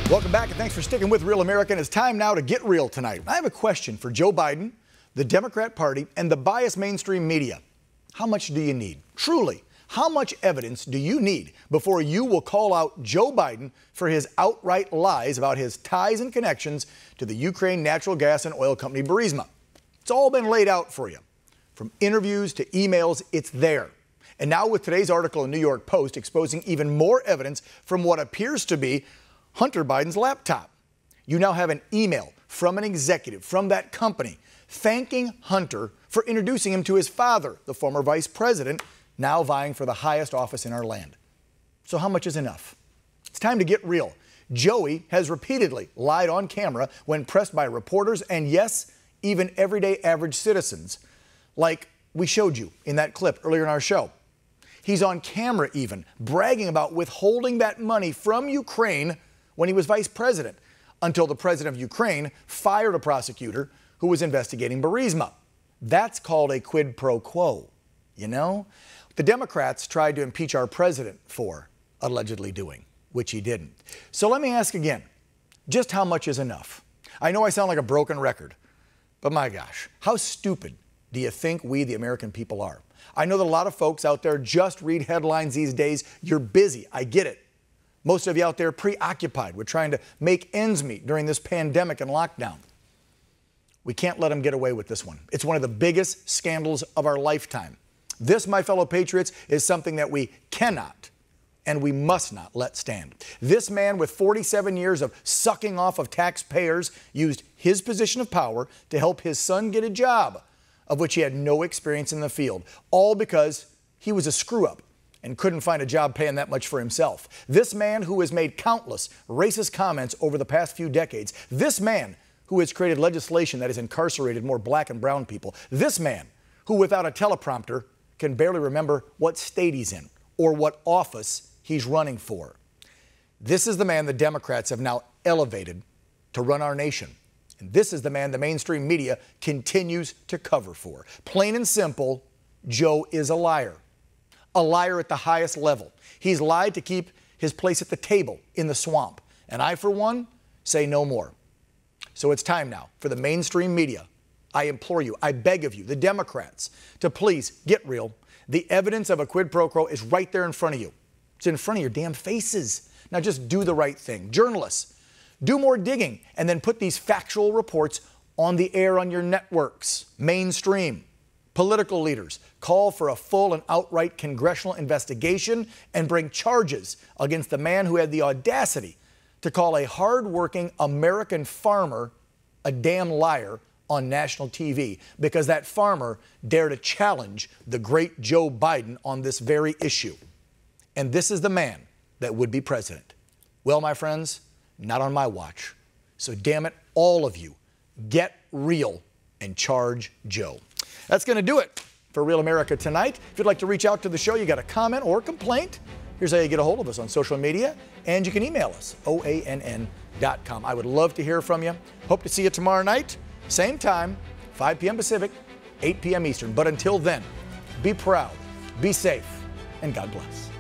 Welcome back, and thanks for sticking with Real American. It's time now to get real tonight. I have a question for Joe Biden, the Democrat Party, and the biased mainstream media. How much do you need? Truly, how much evidence do you need before you will call out Joe Biden for his outright lies about his ties and connections to the Ukraine natural gas and oil company Burisma? It's all been laid out for you. From interviews to emails, it's there. And now with today's article in New York Post exposing even more evidence from what appears to be Hunter Biden's laptop. You now have an email from an executive from that company thanking Hunter for introducing him to his father, the former vice president, now vying for the highest office in our land. So how much is enough? It's time to get real. Joey has repeatedly lied on camera when pressed by reporters and, yes, even everyday average citizens, like we showed you in that clip earlier in our show. He's on camera even bragging about withholding that money from Ukraine when he was vice president, until the president of Ukraine fired a prosecutor who was investigating Burisma. That's called a quid pro quo, you know? The Democrats tried to impeach our president for allegedly doing, which he didn't. So let me ask again, just how much is enough? I know I sound like a broken record, but my gosh, how stupid do you think we, the American people, are? I know that a lot of folks out there just read headlines these days. You're busy, I get it. Most of you out there preoccupied with trying to make ends meet during this pandemic and lockdown. We can't let them get away with this one. It's one of the biggest scandals of our lifetime. This, my fellow patriots, is something that we cannot and we must not let stand. This man with 47 years of sucking off of taxpayers used his position of power to help his son get a job of which he had no experience in the field, all because he was a screw-up and couldn't find a job paying that much for himself. This man who has made countless racist comments over the past few decades. This man who has created legislation that has incarcerated more black and brown people. This man who, without a teleprompter, can barely remember what state he's in or what office he's running for. This is the man the Democrats have now elevated to run our nation. And this is the man the mainstream media continues to cover for. Plain and simple, Joe is a liar. A liar at the highest level. He's lied to keep his place at the table in the swamp. And I, for one, say no more. So it's time now for the mainstream media. I implore you, I beg of you, the Democrats, to please get real. The evidence of a quid pro quo is right there in front of you. It's in front of your damn faces. Now just do the right thing. Journalists, do more digging and then put these factual reports on the air on your networks. Mainstream. Political leaders, call for a full and outright congressional investigation and bring charges against the man who had the audacity to call a hard-working American farmer a damn liar on national TV because that farmer dared to challenge the great Joe Biden on this very issue. And this is the man that would be president. Well, my friends, not on my watch. So damn it, all of you, get real and charge Joe. That's going to do it for Real America tonight. If you'd like to reach out to the show, you got a comment or complaint, here's how you get a hold of us on social media, and you can email us, OANN.com. I would love to hear from you. Hope to see you tomorrow night, same time, 5 p.m. Pacific, 8 p.m. Eastern. But until then, be proud, be safe, and God bless.